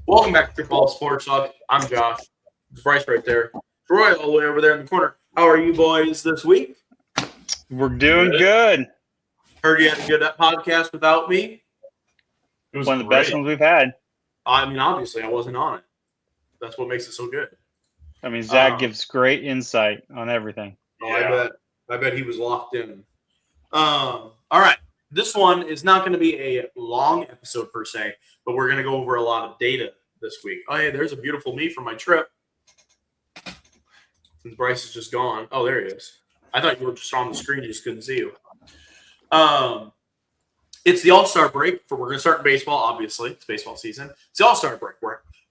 Welcome back to Football Sports Talk. I'm Josh. It's Bryce right there. Troy all the way over there in the corner. How are you boys this week? We're doing good. Heard you had a good podcast without me. It was one of the best ones we've had. I mean, obviously, I wasn't on it. That's what makes it so good. I mean, Zach gives great insight on everything. Oh, yeah. I bet he was locked in. All right. This one is not going to be a long episode per se, but we're going to go over a lot of data this week. Oh, hey, there's a beautiful me from my trip. Since Bryce is just gone. Oh, there he is. I thought you were just on the screen. You just couldn't see you. It's the All-Star break. We're going to start baseball, obviously. It's baseball season. It's the All-Star break.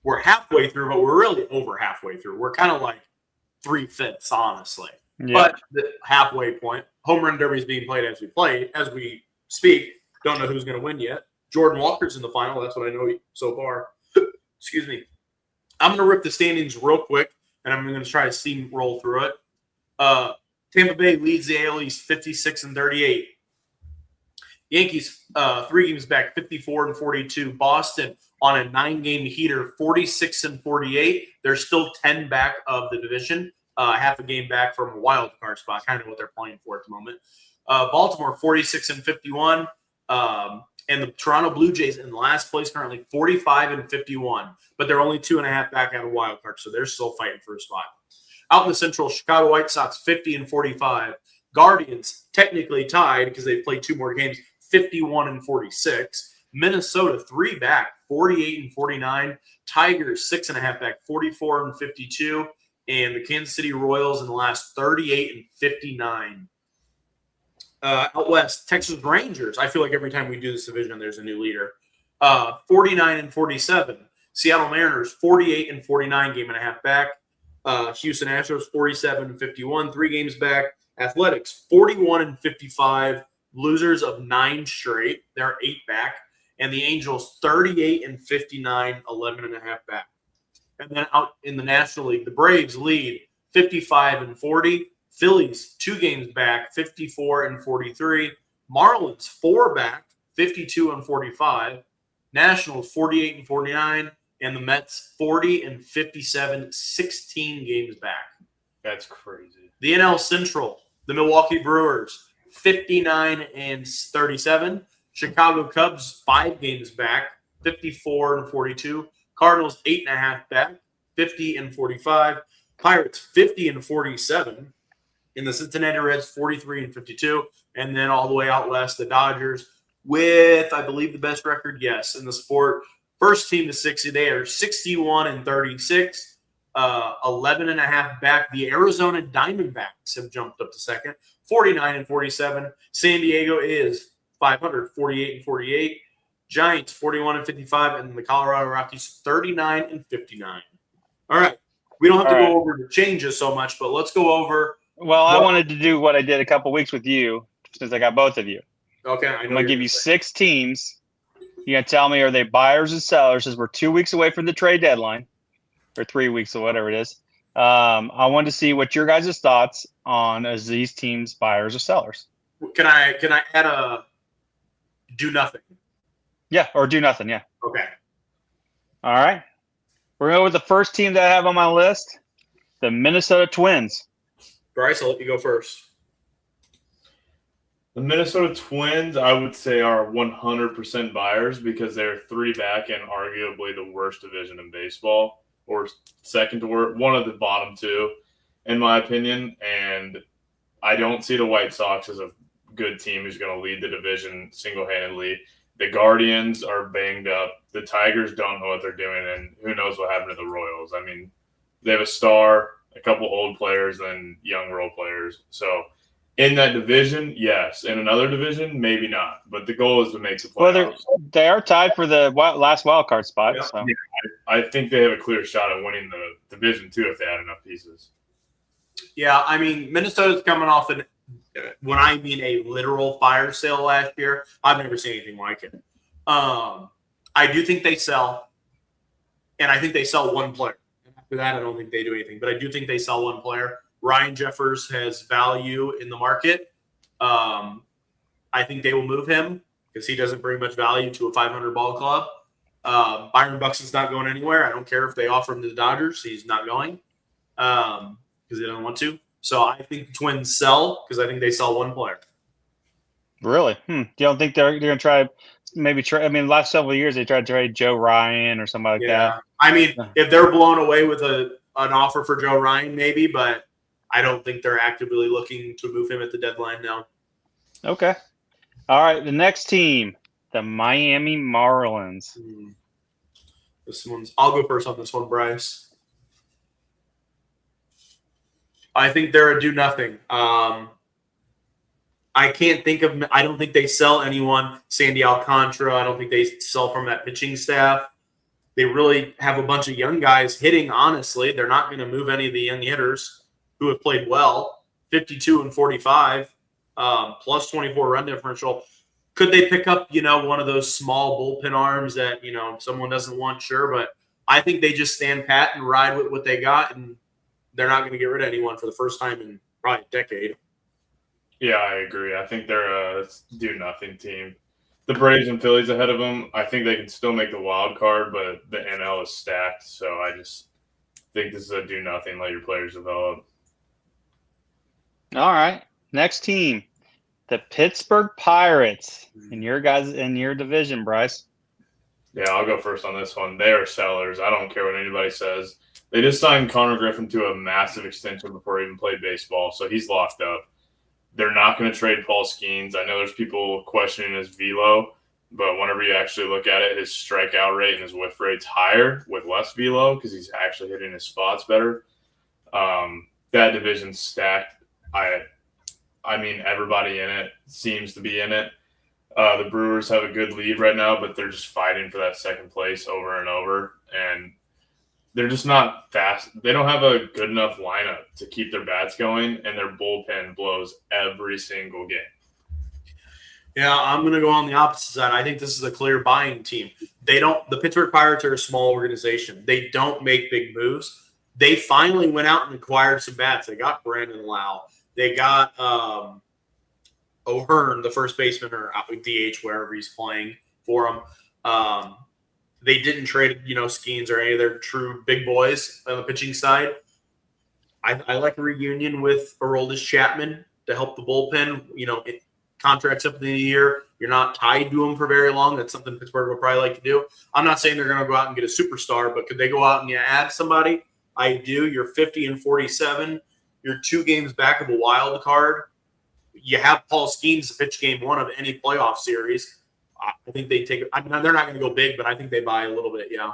We're halfway through, but we're really over halfway through. We're kind of like 3/5, honestly. Yeah. But the halfway point, home run derby is being played as we speak. Don't know who's going to win yet. Jordan Walker's in the final. That's what I know so far. Excuse me. I'm going to rip the standings real quick, and I'm going to try to steamroll through it. Tampa Bay leads the AL East 56-38. Yankees 3 games back, 54-42. Boston on a 9-game heater, 46-48. They're still 10 back of the division, half a game back from a wild card spot, kind of what they're playing for at the moment. Baltimore 46-51. And the Toronto Blue Jays in last place currently 45-51, but they're only 2.5 back out of wild card, so they're still fighting for a spot. Out in the Central, Chicago White Sox 50-45. Guardians technically tied because they've played 2 more games, 51-46. Minnesota 3 back, 48-49. Tigers 6.5 back, 44-52. And the Kansas City Royals in the last 38-59. Out west, Texas Rangers. I feel like every time we do this division, there's a new leader. 49-47. Seattle Mariners 48-49, game and a half back. Houston Astros 47-51, 3 games back. Athletics 41-55, losers of 9 straight. They're 8 back. And the Angels 38-59, 11.5 back. And then out in the National League, the Braves lead 55-40. Phillies 2 games back, 54-43. Marlins 4 back, 52-45. Nationals 48-49, and the Mets 40-57, 16 games back. That's crazy. The NL Central, the Milwaukee Brewers 59-37. Chicago Cubs 5 games back, 54-42. Cardinals 8.5 back, 50-45. Pirates 50-47. In the Cincinnati Reds, 43-52. And then all the way out west, the Dodgers with, I believe, the best record, yes, in the sport. First team to 60. They are 61-36, 11.5 back. The Arizona Diamondbacks have jumped up to second, 49-47. San Diego is 500, 48-48. Giants, 41-55. And the Colorado Rockies, 39-59. All right. We don't have to go over the changes so much, but let's go over. Well, I wanted to do what I did a couple weeks with you, since I got both of you. Okay. I'm going to give you 6 teams. You're going to tell me, are they buyers or sellers, since we're 2 weeks away from the trade deadline, or 3 weeks or whatever it is. I wanted to see what your guys' thoughts on as these teams buyers or sellers. Can I add a do nothing? Yeah, or do nothing, yeah. Okay. All right. We're going to go with the first team that I have on my list, the Minnesota Twins. Bryce, I'll let you go first. The Minnesota Twins, I would say, are 100% buyers because they're 3 back and arguably the worst division in baseball, or second to worst, one of the bottom 2, in my opinion. And I don't see the White Sox as a good team who's going to lead the division single-handedly. The Guardians are banged up. The Tigers don't know what they're doing, and who knows what happened to the Royals. I mean, they have a star, a couple old players, and young role players. So in that division, yes. In another division, maybe not. But the goal is to make the playoffs. Well, they are tied for the last wild card spot. Yeah. So. Yeah, I think they have a clear shot at winning the division, too, if they add enough pieces. Yeah, I mean, Minnesota's coming off when I mean a literal fire sale last year. I've never seen anything like it. I do think they sell, and I think they sell one player. After that, I don't think they do anything. But I do think they sell one player. Ryan Jeffers has value in the market. I think they will move him because he doesn't bring much value to a 500 ball club. Byron Buxton's not going anywhere. I don't care if they offer him to the Dodgers. He's not going because they don't want to. So I think the Twins sell because I think they sell one player. Really? You don't think they're going to try I mean, the last several years they tried to trade Joe Ryan or somebody like that. I mean, if they're blown away with an offer for Joe Ryan, maybe, but I don't think they're actively looking to move him at the deadline now. Okay. All right. The next team, the Miami Marlins. I'll go first on this one, Bryce. I think they're a do nothing. I can't think of. I don't think they sell anyone. Sandy Alcantara. I don't think they sell from that pitching staff. They really have a bunch of young guys hitting. Honestly, they're not going to move any of the young hitters who have played well. 52 and 45, plus 24 run differential. Could they pick up, one of those small bullpen arms that someone doesn't want? Sure, but I think they just stand pat and ride with what they got, and they're not going to get rid of anyone for the first time in probably a decade. Yeah, I agree. I think they're a do-nothing team. The Braves and Phillies ahead of them, I think they can still make the wild card, but the NL is stacked. So I just think this is a do-nothing, let your players develop. All right. Next team, the Pittsburgh Pirates. In your division, Bryce. Yeah, I'll go first on this one. They are sellers. I don't care what anybody says. They just signed Connor Griffin to a massive extension before he even played baseball, so he's locked up. They're not going to trade Paul Skeens. I know there's people questioning his velo, but whenever you actually look at it, his strikeout rate and his whiff rate's higher with less velo because he's actually hitting his spots better. That division's stacked. I mean, everybody in it seems to be in it. The Brewers have a good lead right now, but they're just fighting for that second place over and over, and they're just not fast. They don't have a good enough lineup to keep their bats going, and their bullpen blows every single game. Yeah, I'm going to go on the opposite side. I think this is a clear buying team. The Pittsburgh Pirates are a small organization. They don't make big moves. They finally went out and acquired some bats. They got Brandon Lau. They got O'Hearn, the first baseman, or DH, wherever he's playing for them. They didn't trade, Skeens or any of their true big boys on the pitching side. I like a reunion with Aroldis Chapman to help the bullpen. Contracts up at the end of the year. You're not tied to them for very long. That's something Pittsburgh will probably like to do. I'm not saying they're going to go out and get a superstar, but could they go out and add somebody? I do. You're 50 and 47. You're 2 games back of a wild card. You have Paul Skeens to pitch game 1 of any playoff series. I think they take it. I mean, they're not going to go big, but I think they buy a little bit, yeah.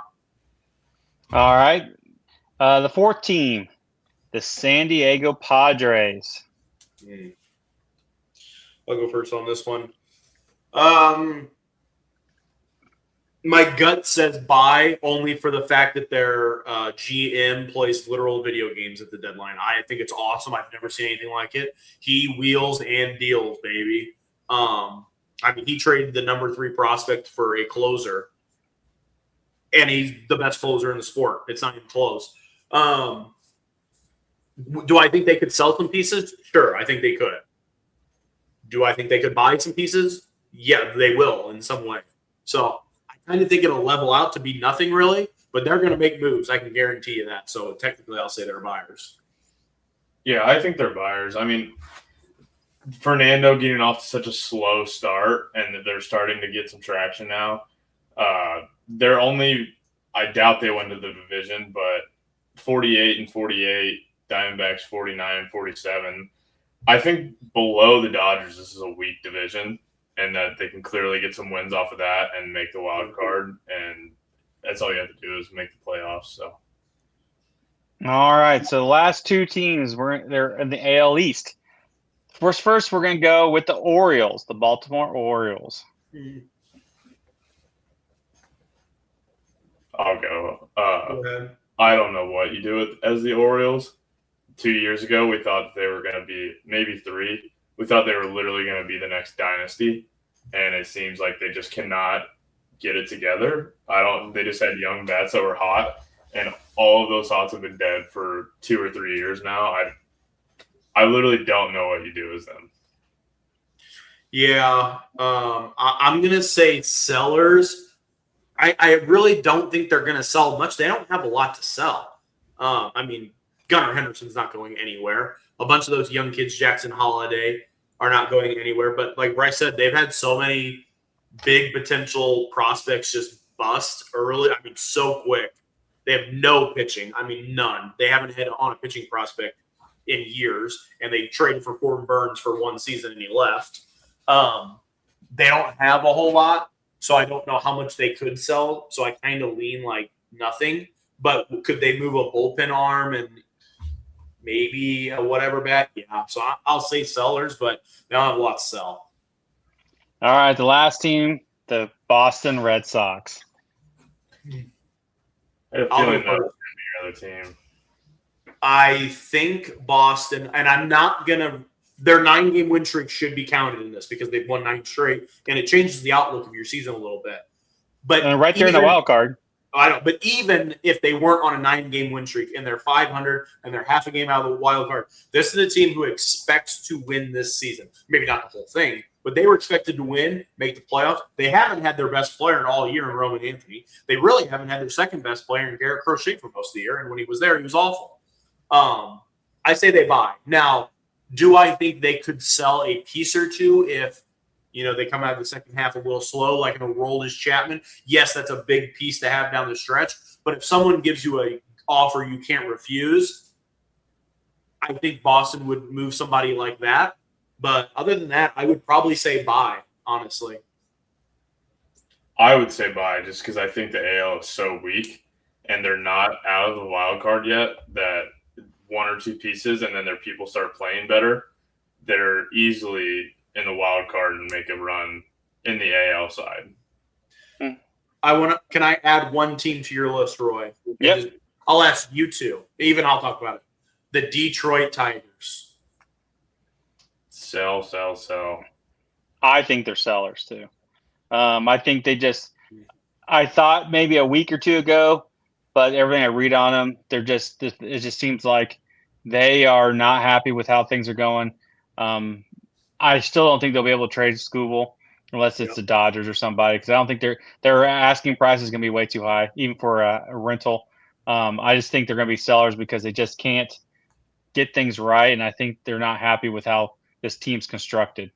All right. The fourth team, the San Diego Padres. I'll go first on this one. My gut says buy only for the fact that their GM plays literal video games at the deadline. I think it's awesome. I've never seen anything like it. He wheels and deals, baby. He traded the number 3 prospect for a closer, and he's the best closer in the sport. It's not even close. Do I think they could sell some pieces? Sure, I think they could. Do I think they could buy some pieces? Yeah, they will in some way. So I kind of think it'll level out to be nothing really, but they're going to make moves. I can guarantee you that. So technically, I'll say they're buyers. Yeah, I think they're buyers. I mean, Fernando getting off to such a slow start, and they're starting to get some traction now. I doubt they win to the division, but 48 and 48, Diamondbacks 49 and 47. I think below the Dodgers, this is a weak division, and that they can clearly get some wins off of that and make the wild card. And that's all you have to do is make the playoffs. So, all right. So the last 2 teams, they're in the AL East. First, we're going to go with the Orioles, the Baltimore Orioles. I'll go. Go ahead. I don't know what you do as the Orioles. 2 years ago, we thought they were going to be maybe 3. We thought they were literally going to be the next dynasty, and it seems like they just cannot get it together. They just had young bats that were hot, and all of those hots have been dead for 2 or 3 years now. I literally don't know what you do as them. Yeah, I'm going to say sellers. I really don't think they're going to sell much. They don't have a lot to sell. I mean, Gunnar Henderson's not going anywhere. A bunch of those young kids, Jackson Holiday, are not going anywhere. But like Bryce said, they've had so many big potential prospects just bust early. I mean, so quick. They have no pitching. I mean, none. They haven't hit on a pitching prospect in years, and they traded for Corbin Burns for one season, and he left. They don't have a whole lot, so I don't know how much they could sell. So I kind of lean like nothing. But could they move a bullpen arm and maybe a whatever bat? Yeah. So I'll say sellers, but they don't have a lot to sell. All right, the last team, the Boston Red Sox. I had a feeling that was going to be your other team. I think Boston, and I'm not going to – their 9-game win streak should be counted in this because they've won 9 straight, and it changes the outlook of your season a little bit. But And right there in the wild card. I don't. But even if they weren't on a 9-game win streak and they're 500 and they're half a game out of the wild card, this is a team who expects to win this season. Maybe not the whole thing, but they were expected to win, make the playoffs. They haven't had their best player in all year in Roman Anthony. They really haven't had their second best player in Garrett Crochet for most of the year, and when he was there, he was awful. I say they buy. Now, do I think they could sell a piece or two if they come out of the second half a little slow, like in a Aroldis Chapman? Yes, that's a big piece to have down the stretch. But if someone gives you an offer you can't refuse, I think Boston would move somebody like that. But other than that, I would probably say buy, honestly. I would say buy just because I think the AL is so weak and they're not out of the wild card yet that one or two pieces and then their people start playing better, they're easily in the wild card and make a run in the AL side. Can I add one team to your list, Roy? Yep. I'll ask you two. Even I'll talk about it. The Detroit Tigers. Sell. I think they're sellers too. I think I thought maybe a week or two ago, but everything I read on them, it just seems like they are not happy with how things are going. I still don't think they'll be able to trade Skubal unless it's the Dodgers or somebody, because I don't think their asking price is going to be way too high, even for a rental. I just think they're going to be sellers because they just can't get things right, and I think they're not happy with how this team's constructed.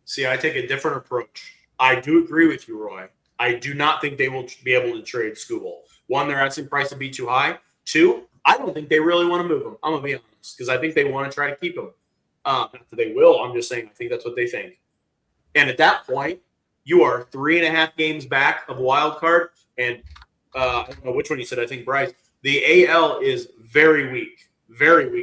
See, I take a different approach. I do agree with you, Roy. I do not think they will be able to trade Skubal. One, their asking price would be too high. Two, I don't think they really want to move him. I'm going to be honest, because I think they want to try to keep him. Not that they will. I'm just saying I think that's what they think. And at that point, you are 3.5 games back of wild card. And I don't know which one you said. I think Bryce. The AL is very weak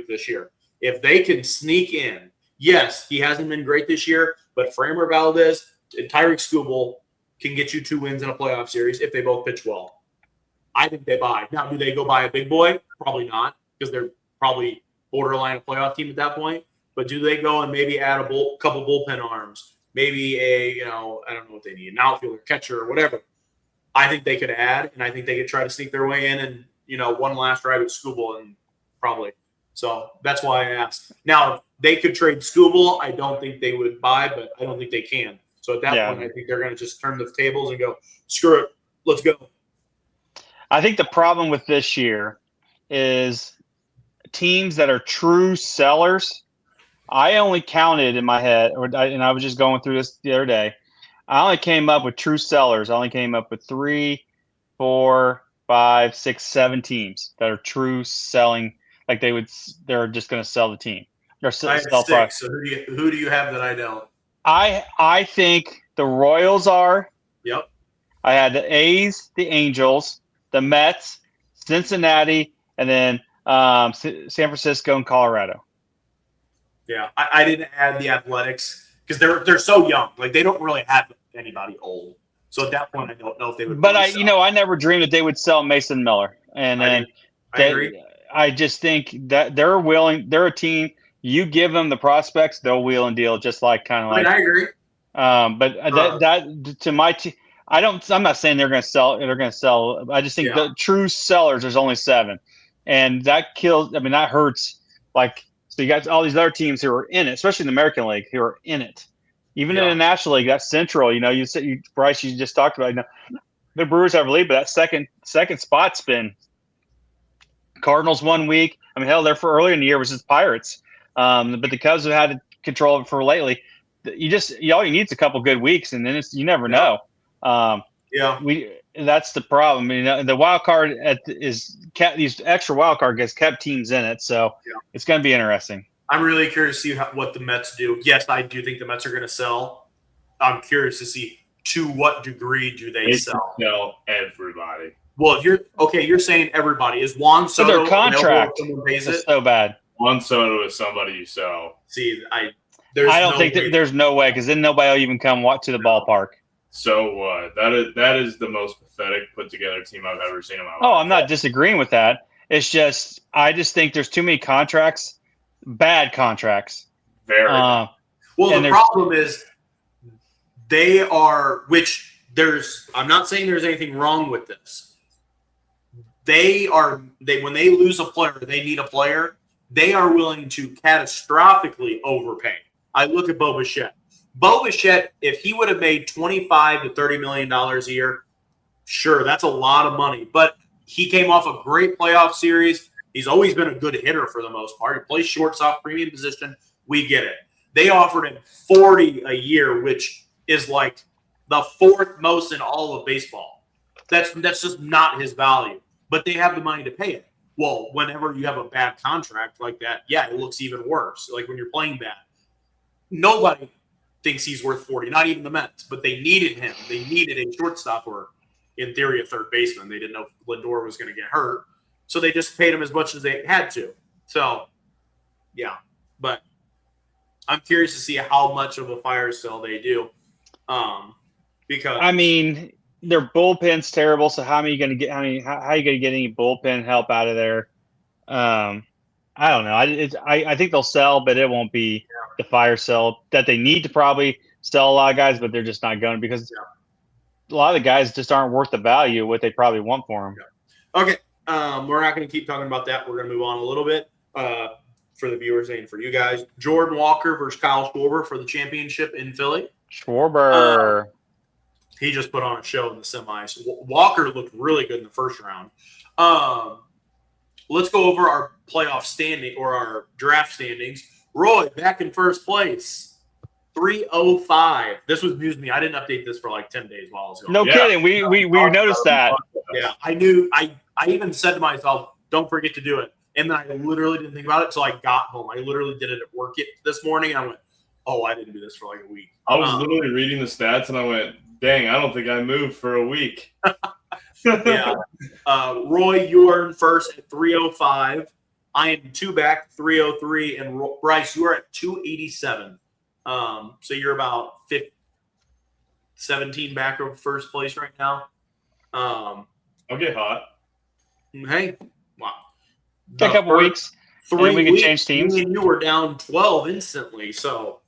this year. If they can sneak in, yes, he hasn't been great this year, but Framber Valdez and Tyreek Skubal can get you 2 wins in a playoff series if they both pitch well. I think they buy. Now, do they go buy a big boy? Probably not, because they're probably borderline a playoff team at that point. But do they go and maybe add a couple bullpen arms? Maybe I don't know what they need, an outfielder, catcher, or whatever. I think they could add, and I think they could try to sneak their way in and, one last ride with Skubal, and probably. So that's why I asked. Now, if they could trade Skubal, I don't think they would buy, but I don't think they can. So at that point, I think they're going to just turn the tables and go, screw it, let's go. I think the problem with this year is teams that are true sellers. I only counted in my head, and I was just going through this the other day. I only came up with true sellers. I only came up with 3, 4, 5, 6, 7 teams that are true selling. Like they're just going to sell the team. Or I have 6. So who do you have that I don't? I think the Royals are. Yep. I had the A's, the Angels, the Mets, Cincinnati, and then San Francisco and Colorado. Yeah, I didn't add the Athletics because they're so young. Like they don't really have anybody old. So at that point, I don't know if they would. But I never dreamed that they would sell Mason Miller. And then I agree. I just think that they're willing. They're a team. You give them the prospects, they'll wheel and deal, just like kind of like. I agree. But that to my team, I'm not saying they're going to sell. They're going to sell. I just think the true sellers, there's only 7, and that kills. I mean, that hurts. Like, so you got all these other teams who are in it, especially in the American League, who are in it. Even Yeah. in the National League, that's Central. You said Bryce, you just talked about. The Brewers have a lead, but that second spot's been Cardinals 1 week. I mean, hell, they're for earlier in the year was just Pirates, but the Cubs have had to control it for lately. All you need is a couple good weeks, and then you never know. Yeah. That's the problem. The wild card is kept, these extra wild card gets kept teams in it, so it's going to be interesting. I'm really curious to see what the Mets do. Yes, I do think the Mets are going to sell. I'm curious to see to what degree do they sell. Sell everybody. Well, you're saying everybody. Is Juan Soto their contract is so bad? Juan Soto is somebody you sell. See, I don't think there's no way, because then nobody will even come to the ballpark. So what? That is the most pathetic put together team I've ever seen in my life. Oh, I'm not disagreeing with that. It's just I just think there's too many contracts, bad contracts. Very. Well, the problem is they are, I'm not saying there's anything wrong with this. When they lose a player, they need a player, they are willing to catastrophically overpay. I look at Bo Bichette. Bo Bichette, if he would have made $25 to $30 million a year, sure, that's a lot of money. But he came off a great playoff series. He's always been a good hitter for the most part. He plays shortstop, premium position. We get it. They offered him $40 a year, which is like the fourth most in all of baseball. That's just not his value. But they have the money to pay it. Well, whenever you have a bad contract like that, yeah, it looks even worse. Like when you're playing bad. Nobody thinks he's worth 40, not even the Mets, but they needed him. They needed a shortstop or, in theory, a third baseman. They didn't know if Lindor was going to get hurt. So they just paid him as much as they had to. So, yeah. But I'm curious to see how much of a fire sale they do. Because I mean, their bullpen's terrible. So how are you going to get? How are you going to get any bullpen help out of there? I don't know. I think they'll sell, but it won't be the fire sale that they need to probably sell a lot of guys, but they're just not going because a lot of the guys just aren't worth the value of what they probably want for them. Okay. We're not going to keep talking about that. We're going to move on a little bit for the viewers and for you guys. Jordan Walker versus Kyle Schwarber for the championship in Philly. Schwarber. He just put on a show in the semis. Walker looked really good in the first round. Let's go over our playoff standing or our draft standings. Roy, back in first place, 305. This was news to me. I didn't update this for like 10 days while I was going. No kidding. We noticed that. Yeah, I knew. I even said to myself, don't forget to do it. And then I literally didn't think about it until I got home. I literally did it at work this morning, and I went, oh, I didn't do this for like a week. I was literally reading the stats, and I went, dang, I don't think I moved for a week. Yeah. Roy, you are in first at 305. I am 2 back, 303. And Bryce, you are at 287. So you're about 17 back of first place right now. I'll get hot. Hey, wow. A couple weeks. 3 we weeks, can change teams. You were down 12 instantly. So,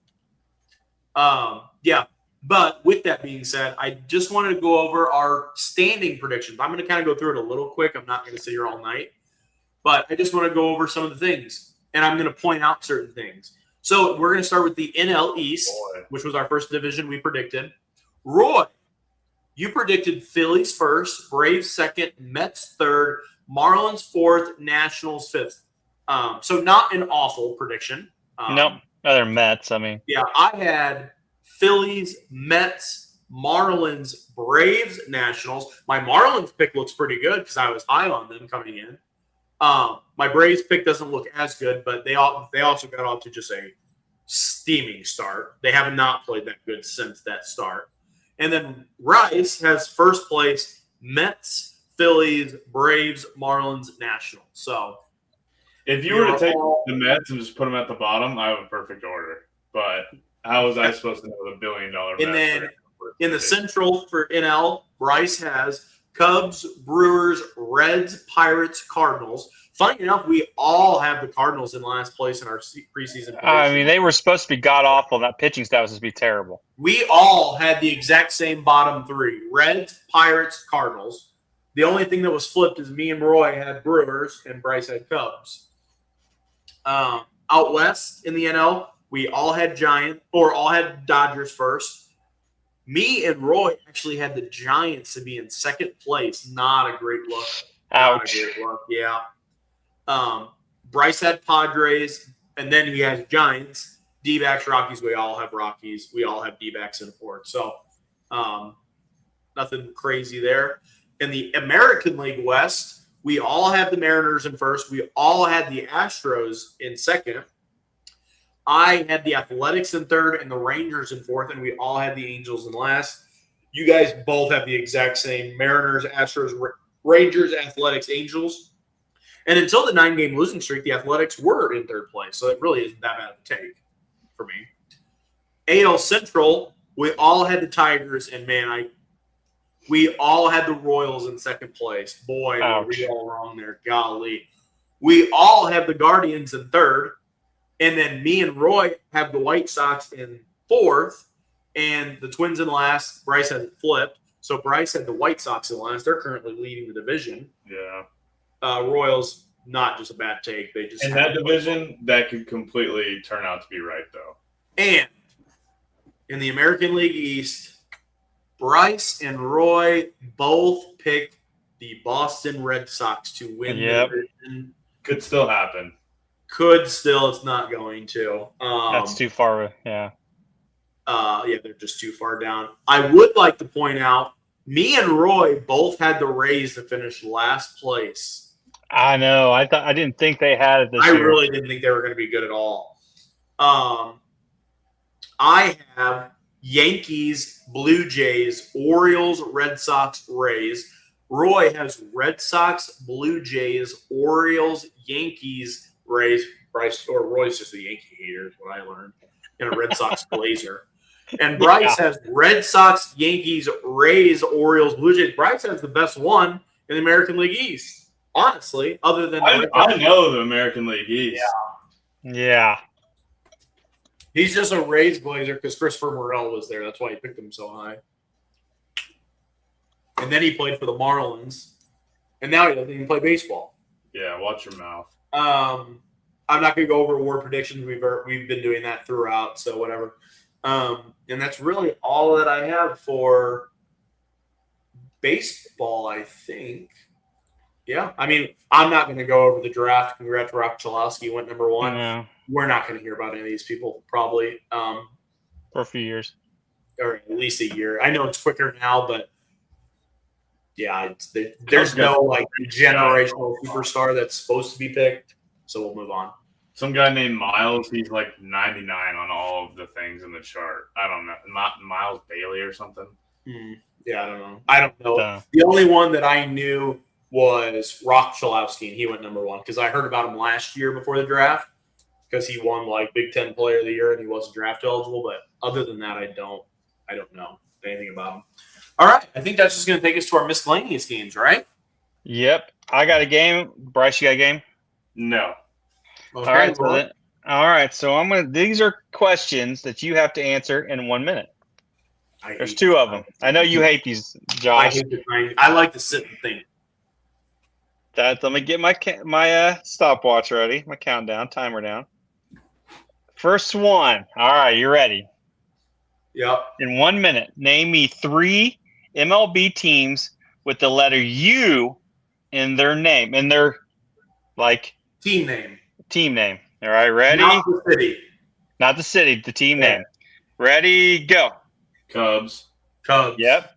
yeah. But with that being said, I just wanted to go over our standing predictions. I'm going to kind of go through it a little quick. I'm not going to sit here all night. But I just want to go over some of the things. And I'm going to point out certain things. So we're going to start with the NL East, which was our first division we predicted. Roy, you predicted Phillies first, Braves second, Mets third, Marlins fourth, Nationals fifth. So not an awful prediction. Nope. Other Mets, I mean. Yeah, I had Phillies, Mets, Marlins, Braves, Nationals. My Marlins pick looks pretty good because I was high on them coming in. My Braves pick doesn't look as good, but they also got off to just a steaming start. They have not played that good since that start. And then Rice has first place, Mets, Phillies, Braves, Marlins, Nationals. So if you were to take the Mets and just put them at the bottom, I have a perfect order. But how was I supposed to know the $1 billion Mets? And then in the Central for NL, Bryce has Cubs, Brewers, Reds, Pirates, Cardinals. Funny enough, we all have the Cardinals in last place in our preseason. I mean, they were supposed to be god-awful. That pitching staff was supposed to be terrible. We all had the exact same bottom three: Reds, Pirates, Cardinals. The only thing that was flipped is me and Roy had Brewers and Bryce had Cubs. Out west in the NL, We all had all had Dodgers first. Me and Roy actually had the Giants to be in second place. Not a great look. Not Ouch. a great look. Yeah. Bryce had Padres, and then he has Giants, D-backs, Rockies. We all have Rockies. We all have D-backs in fourth. So nothing crazy there. In the American League West, we all had the Mariners in first. We all had the Astros in second. I had the Athletics in third and the Rangers in fourth, and we all had the Angels in last. You guys both have the exact same Mariners, Astros, Rangers, Athletics, Angels. And until the 9-game losing streak, the Athletics were in third place. So it really isn't that bad of a take for me. AL Central, we all had the Tigers, and man, we all had the Royals in second place. Boy, were we all wrong there. Golly. We all have the Guardians in third. And then me and Roy have the White Sox in fourth, and the Twins in last. Bryce has it flipped. So Bryce had the White Sox in last. They're currently leading the division. Yeah. Royals, not just a bad take. They just in that division, that could completely turn out to be right, though. And in the American League East, Bryce and Roy both picked the Boston Red Sox to win the division. Could still happen. Could still. It's not going to. That's too far. Yeah. Yeah, they're just too far down. I would like to point out, me and Roy both had the Rays to finish last place. I know. I didn't think they had it this year. I really didn't think they were going to be good at all. I have Yankees, Blue Jays, Orioles, Red Sox, Rays. Roy has Red Sox, Blue Jays, Orioles, Yankees, Rays. Roy's just a Yankee hater, is what I learned, and a Red Sox blazer. And Bryce has Red Sox, Yankees, Rays, Orioles, Blue Jays. Bryce has the best one in the American League East, honestly, other than I know the American League East. Yeah. He's just a Rays blazer because Christopher Morel was there. That's why he picked him so high. And then he played for the Marlins. And now he doesn't even play baseball. Yeah, watch your mouth. I'm not going to go over award predictions. We've been doing that throughout, so whatever. And that's really all that I have for baseball, I think. Yeah. I mean, I'm not going to go over the draft. Congrats, Rock Chalowski went number one. Yeah. We're not going to hear about any of these people probably. For a few years. Or at least a year. I know it's quicker now, but yeah, there's no like generational superstar that's supposed to be picked. So we'll move on. Some guy named Miles, he's like 99 on all of the things in the chart. I don't know. Not Miles Bailey or something. Yeah, I don't know. The only one that I knew was Rock Chalowski, and he went number one because I heard about him last year before the draft because he won like Big Ten Player of the Year and he wasn't draft eligible. But other than that, I don't know anything about him. All right, I think that's just going to take us to our miscellaneous games, right? Yep. I got a game. Bryce, you got a game? No. Okay, all right. So these are questions that you have to answer in 1 minute. There's two of them. I know you hate these, Josh. I like to sit and think. Let me get my stopwatch ready, my timer down. First one. All right, you ready? Yep. In 1 minute, name me 3 MLB teams with the letter U in their name, in their team name. Team name. All right, ready? Not the city. Not the city, the team name. Ready, go. Cubs. Yep.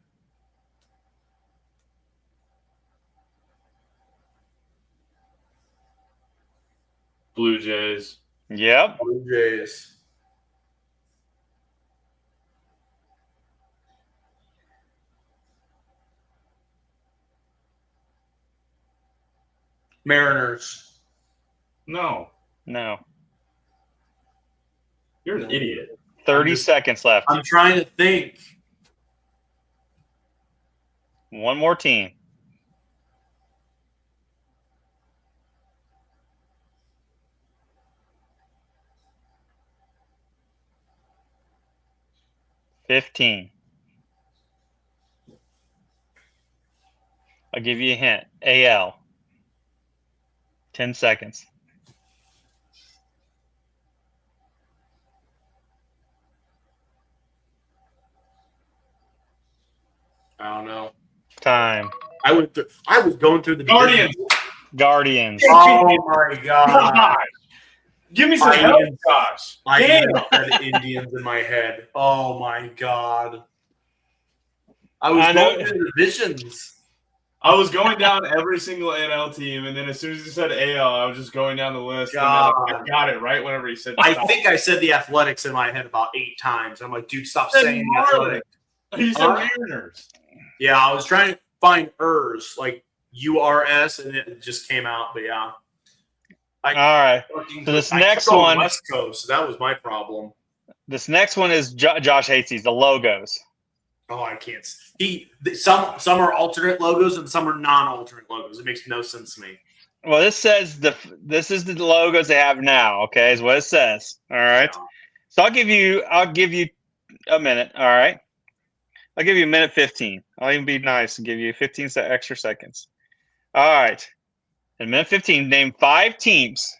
Blue Jays. Yep. Blue Jays. Mariners. No. You're an idiot. 30 seconds left. I'm trying to think. One more team. $15. I'll give you a hint. AL. 10 seconds. I don't know. Time. I was going through the Guardians. Guardians. Oh my god! Gosh. Give me some help, Josh. I Damn. even had Indians in my head. Oh my god! I was I know. going through the divisions. I was going down every single NL team, and then as soon as he said AL, I was just going down the list. God. And then I got it right whenever he said. I stop. think I said the Athletics in my head about 8 times. I'm like, dude, stop Said saying the Marlins. Athletics. He said Mariners. Yeah, I was trying to find ERS, like URS, and it just came out. But yeah. All right. So this next one- West Coast. That was my problem. This next one is Josh hates these, the logos. Oh, I can't. Some are alternate logos and some are non-alternate logos. It makes no sense to me. Well, this says this is the logos they have now. Okay, is what it says. All right. So I'll give you a minute. All right. I'll give you a minute 15. I'll even be nice and give you 15 extra seconds. All right. In minute 15, name 5 teams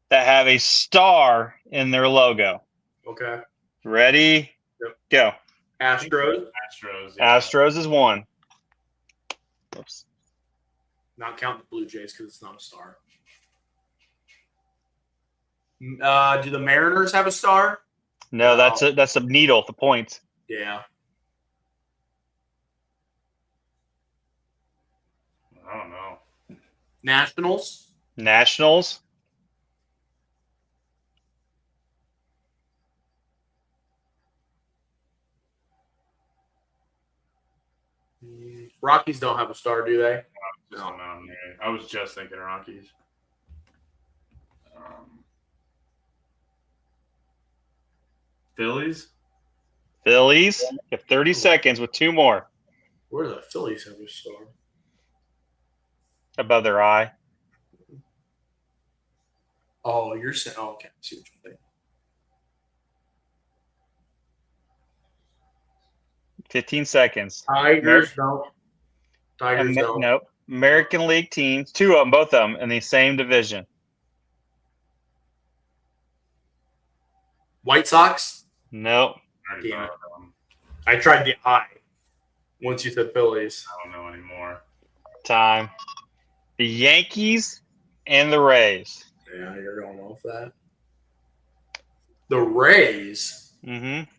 that have a star in their logo. Okay. Ready? Yep. Go. Astros, Astros is 1. Oops. not counting the Blue Jays because it's not a star. Do the Mariners have a star? No, that's a needle, the point. Yeah. I don't know. Nationals? Nationals. Rockies don't have a star, do they? Just on Mountain Area. I was just thinking Rockies. Phillies? Phillies. You have 30 seconds with 2 more Where do the Phillies have a star? above their eye. Oh, you're saying. Oh, okay. I see what you're saying. 15 seconds. Tigers don't. Tigers don't. Nope. American League teams, 2 of them, both of them in the same division. White Sox? Nope. Damn it. I tried the I once you said Phillies. I don't know anymore. Time. The Yankees and the Rays. Yeah, you're going off that. The Rays. Mm-hmm.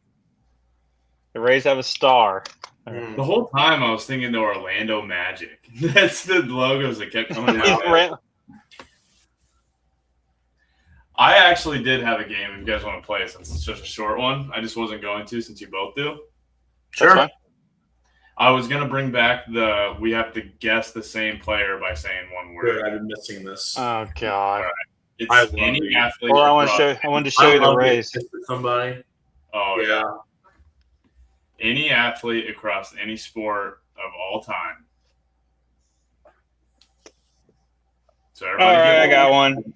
The Rays have a star. The whole time I was thinking the Orlando Magic. That's the logos that kept coming out. I actually did have a game if you guys want to play it since it's just a short one. I just wasn't going to since you both do. Sure. I was going to bring back we have to guess the same player by saying one word. Good. I've been missing this. Oh God! It's I love any these. athlete. Or I want across- to show you the love it. Rays. Just for somebody. Oh yeah. Yeah. Any athlete across any sport of all time. So All everybody right, get I got one.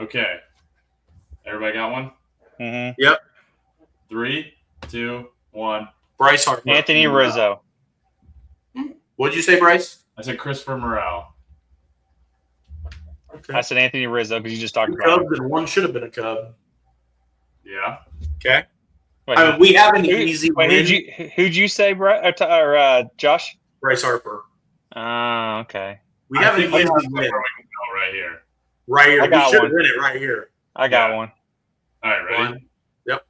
Okay. Everybody got one? Mm-hmm. 3, 2, 1. Bryce Harper. Anthony Rizzo. What'd you say, Bryce? I said Christopher Morel. Okay. I said Anthony Rizzo because you just talked Two about him. Cubs and one should have been a Cub. Yeah. Okay. Wait, I mean, we have an easy wait, win. who'd you say, Brett or Josh? Bryce Harper. Oh, okay. We have an think easy that's win where we can go right here. right here. I We got should one. win it right here. I got Yeah. one. All right, ready? 1. Yep.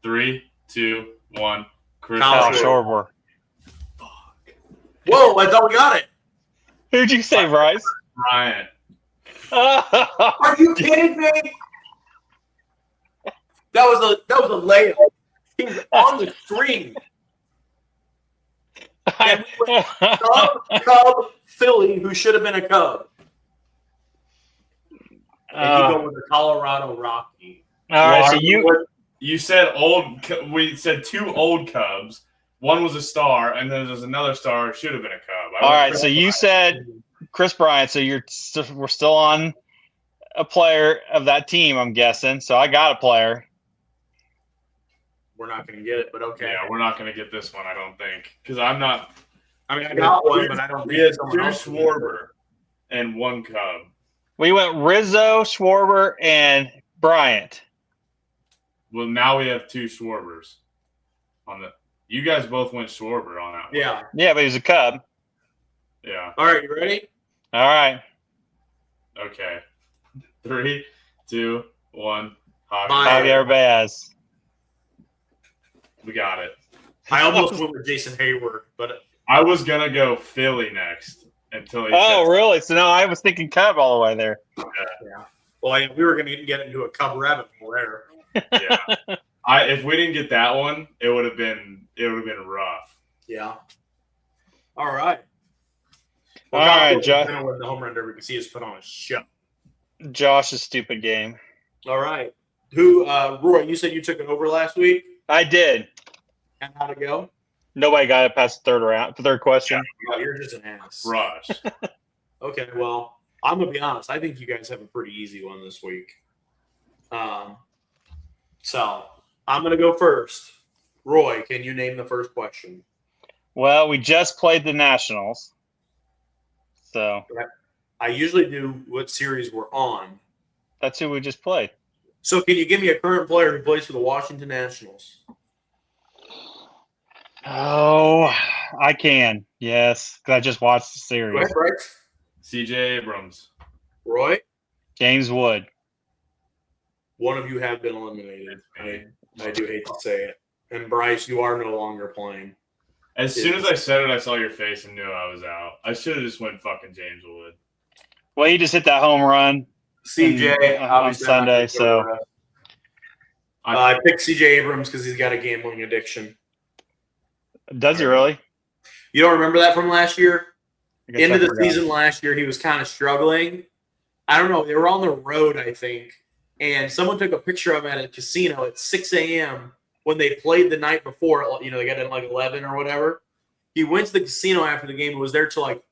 3, 2, 1. Chris Kyle Kyle Schwarber. Schwarber. Whoa! I thought we got it. Who'd you say, Bryce? Bryant. Are you kidding me? That was a layup. He was on the screen. And we went Cub, Philly, who should have been a Cub. And you go with the Colorado Rocky. All right, so You said we said 2 old Cubs. One was a star, and then there's another star who should have been a Cub. all right, so you said Chris Bryant. So we're still on a player of that team, I'm guessing. So I got a player. We're not going to get it, but okay. Yeah, we're not going to get this one, I don't think. Because I'm not. I mean, I got one, but I don't We think had someone 2 else will get it. Schwarber and 1 Cub. We went Rizzo, Schwarber, and Bryant. Well, now we have 2 Schwarbers on the. You guys both went Schwarber on that one. Yeah. Yeah, but he's a Cub. Yeah. All right, you ready? All right. Okay. 3, 2, 1. Bye. Javier Baez. We got it. I almost went with Jason Hayward, but I was gonna go Philly next until he Oh, said really? So no, I was thinking Cub all the way there. well, yeah, we were going to get into a Cub rabbit hole there. yeah. If we didn't get that one, it would have been rough. Yeah. All right. All right, Josh. Josh. Going to win the home run derby because he has put on a show. Josh's stupid game. All right. Who, Roy? You said you took it over last week, I did. and how'd it go? Nobody got it past the third round. The third question. Oh, you're just an ass. Rush. Okay, well, I'm gonna be honest. I think you guys have a pretty easy one this week. So I'm gonna go first. Roy, can you name the first question? Well, we just played the Nationals. So I usually do what series we're on. that's who we just played. So can you give me a current player who plays for the Washington Nationals? Oh, I can. Yes, because I just watched the Go series. ahead, Bryce. CJ Abrams. Roy, James Wood. one of you have been eliminated. I do hate to say it. And Bryce, you are no longer playing. As soon as I said it, I saw your face and knew I was out. I should have just went fucking James Wood. Well, he just hit that home run. CJ, on obviously, Sunday, so I picked CJ Abrams because he's got a gambling addiction. does he really? You don't remember that from last year? I guess End I of the forgot. season last year, he was kind of struggling. I don't know. They were on the road, I think, and someone took a picture of him at a casino at 6 a.m. when they played the night before. You know, they got in like 11 or whatever. He went to the casino after the game and was there till like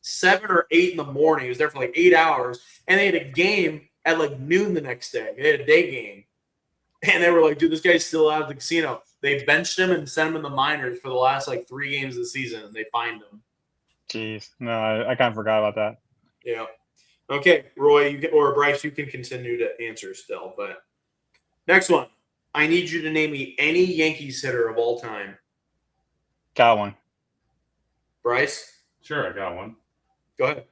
7 or 8 in the morning. He was there for like 8 hours, and they had a game at like noon the next day. They had a day game, and they were like, "Dude, this guy's still out of the casino." They benched him and sent him in the minors for the last like 3 games of the season, and they fined him. Jeez, no, I kind of forgot about that. Yeah. Okay, Roy, you can, or Bryce, you can continue to answer still. But next one, I need you to name me any Yankees hitter of all time. Got one. Bryce, Sure, I got one. go ahead.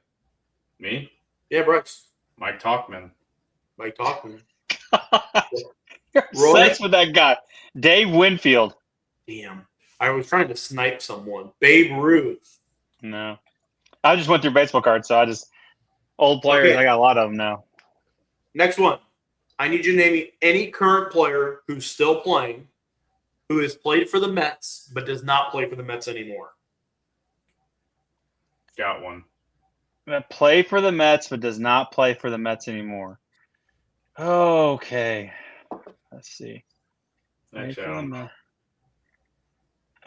Me? Yeah, Bryce. Mike Talkman. Mike Talkman. You're Roy? obsessed with that guy, Dave Winfield. Damn. I was trying to snipe someone. Babe Ruth. No, I just went through baseball cards, so I just old players. Okay. I got a lot of them now. Next one. I need you to name me any current player who's still playing, who has played for the Mets, but does not play for the Mets anymore. Got one. That play for the Mets, but does not play for the Mets anymore. Okay, let's see. Play Actually, for I the don't know. Mets.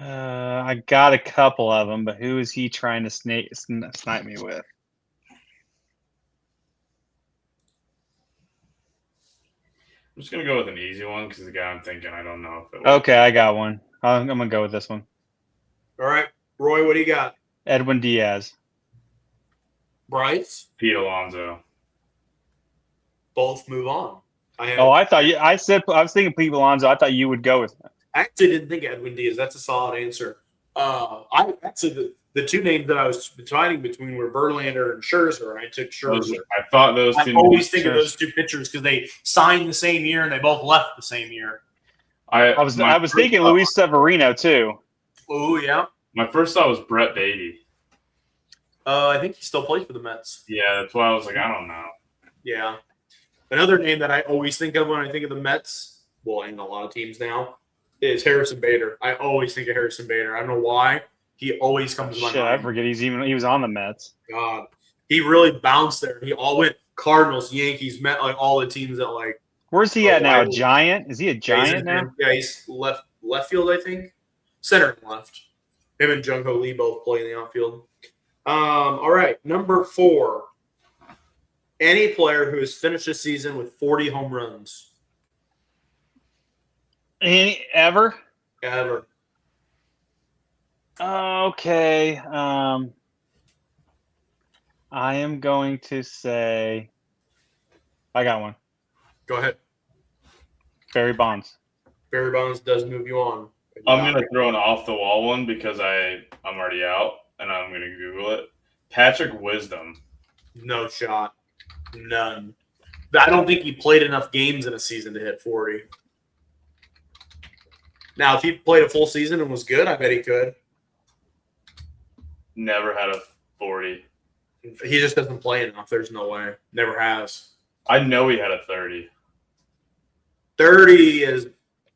I got a couple of them, but who is he trying to snipe me with? I'm just going to go with an easy one because the guy I'm thinking, I don't know if it was. Okay, I got one. I'm gonna go with this one. All right. Roy, what do you got? Edwin Diaz. Bryce? Pete Alonso. Both move on. Oh, I thought you. I was thinking Pete Alonso. I thought you would go with that. I actually didn't think Edwin Diaz. That's a solid answer. I actually the two names that I was deciding between were Verlander and Scherzer, and I took Scherzer. I thought those I two. always think of Scherzer. those two pitchers because they signed the same year and they both left the same year. I was thinking Luis Severino too. Oh yeah. My first thought was Brett Beatty. I think he still plays for the Mets. Yeah, that's why I was like, I don't know. Yeah. Another name that I always think of when I think of the Mets, well, and a lot of teams now, is Harrison Bader. I always think of Harrison Bader. I don't know why. He always comes to my Shit, I mind. forget he was on the Mets. God, he really bounced there. He all went Cardinals, Yankees, Met, like all the teams that like. Where's he at now? A Why- Giant? Is he a Giant now? Yeah, he's left field, I think. Center and left. Him and Jung Ho Lee both play in the outfield. All right, number 4. Any player who has finished the season with 40 home runs Ever? ever. Okay. I am going to say I got one. Go ahead. Barry Bonds. Barry Bonds does move you on. I'm gonna throw an off the wall one because I'm already out and I'm gonna Google it. Patrick Wisdom. No shot. None. I don't think he played enough games in a season to hit 40. Now, if he played a full season and was good, I bet he could. Never had a 40. He just doesn't play enough. There's no way. Never has. I know he had a 30. 30 is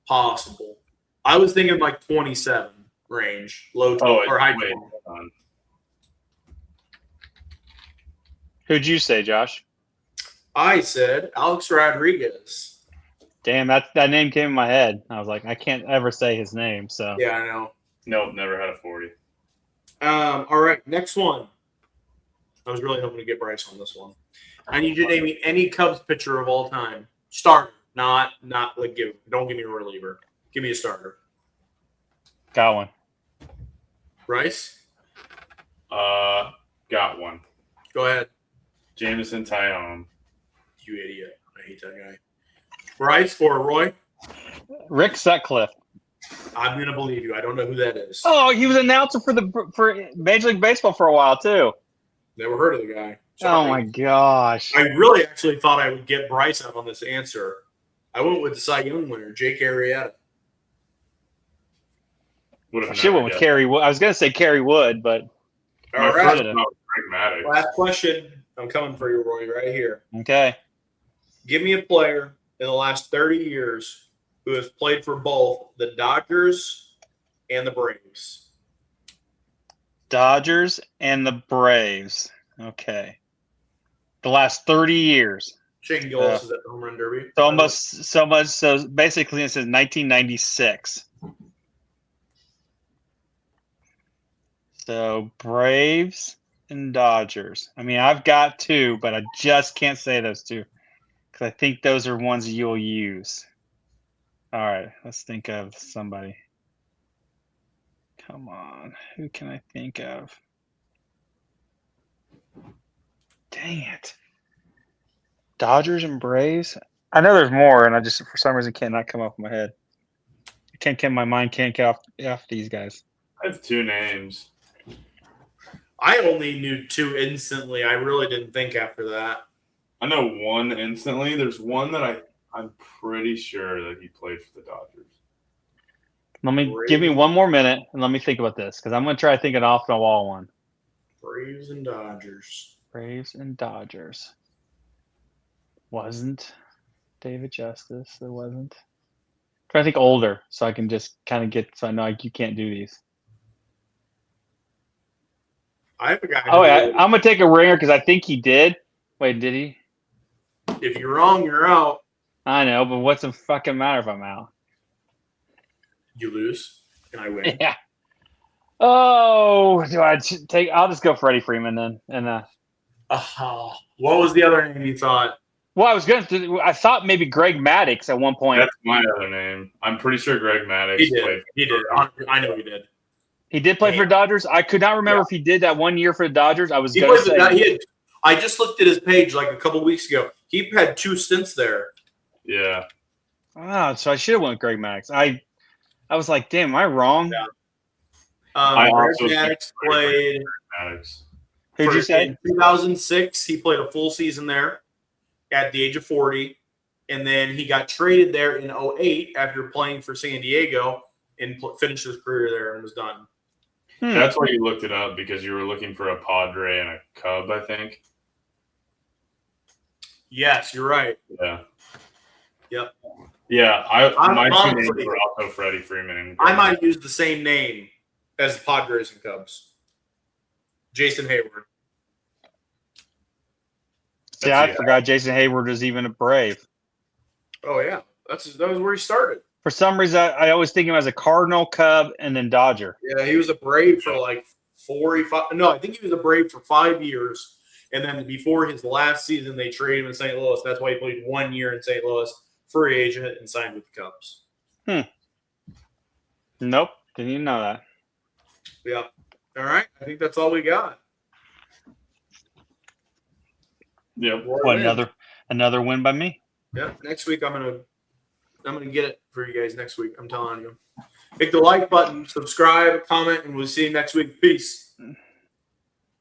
possible. I was thinking like 27 range, low 12 or high 12. Who'd you say, Josh? I said Alex Rodriguez. Damn, that name came in my head. I was like, I can't ever say his name. So Yeah, I know. Nope, never had a 40. All right, next one. I was really hoping to get Bryce on this one. I need you to name me any Cubs pitcher of all time. Starter, not like don't give me a reliever. Give me a starter. got one. Bryce, Got one. go ahead. Jameson Tyone. You idiot. I hate that guy. Bryce or Roy? Rick Sutcliffe. I'm gonna believe you. I don't know who that is. Oh, he was announcer for Major League Baseball for a while too. Never heard of the guy. Oh Sorry. my gosh. I really actually thought I would get Bryce out on this answer. I went with the Cy Young winner, Jake Arrieta. I should have went with Kerry Wood. I was gonna say Kerry Wood, but All My right. first thought was Greg Maddux. Last question. I'm coming for you, Roy, right here. okay. Give me a player in the last 30 years who has played for both the Dodgers and the Braves. Dodgers and the Braves. Okay. The last 30 years. Shane Gillis is at the home run derby. So almost so much. So basically, it says 1996. So Braves and Dodgers. I mean, I've got two, but I just can't say those two because I think those are ones you'll use. All right, let's think of somebody. Come on, who can I think of? Dang it. Dodgers and Braves? I know there's more, and I just, for some reason, cannot come off my head. My mind can't get off these guys. I have two names. I only knew two instantly. I really didn't think after that. I know one instantly. There's one that I'm pretty sure that he played for the Dodgers. Give me one more minute and let me think about this because I'm gonna try to think an off the wall one. Braves and Dodgers. Braves and Dodgers. Wasn't David Justice? There wasn't. Try to think older so I can just kind of get so I know you can't do these. I have a guy. Oh, yeah, I'm gonna take a ringer because I think he did. Wait, did he? If you're wrong, you're out. I know, but what's the fucking matter if I'm out? You lose, and I win. Yeah. Oh, do I take? I'll just go Freddie Freeman then. And What was the other name you thought? well, I thought maybe Greg Maddux at one point. That's my other name. I'm pretty sure Greg Maddux He did. played. He did. I know he did. He did play for Dodgers. I could not remember if he did that 1 year for the Dodgers. I was going to say. I just looked at his page like a couple weeks ago. He had 2 stints there. Yeah. Oh, so I should have went with Greg Maddux. I was like, damn, am I wrong? Yeah. I Greg also Maddux played. Maddux. Who'd you say? In 2006, he played a full season there at the age of 40. And then he got traded there in 2008 after playing for San Diego and finished his career there and was done. That's why you looked it up because you were looking for a Padre and a Cub, I think. Yes, you're right. Yeah. Yep. Yeah, my two honestly, names were also Freddie Freeman and I might use the same name as the Padres and Cubs. Jason Hayward. See, I forgot Jason Hayward was even a Brave. Oh yeah, that was where he started. For some reason, I always think him as a Cardinal, Cub, and then Dodger. Yeah, he was a Brave for like 45. No, I think he was a Brave for 5 years, and then before his last season, they traded him in St. Louis. That's why he played 1 year in St. Louis, free agent, and signed with the Cubs. Nope, didn't even know that. Yeah. All right, I think that's all we got. Yep. What, another win by me? Yeah. Next week I'm gonna get it for you guys. Next week, I'm telling you. Hit the like button, subscribe, comment, and we'll see you next week. Peace.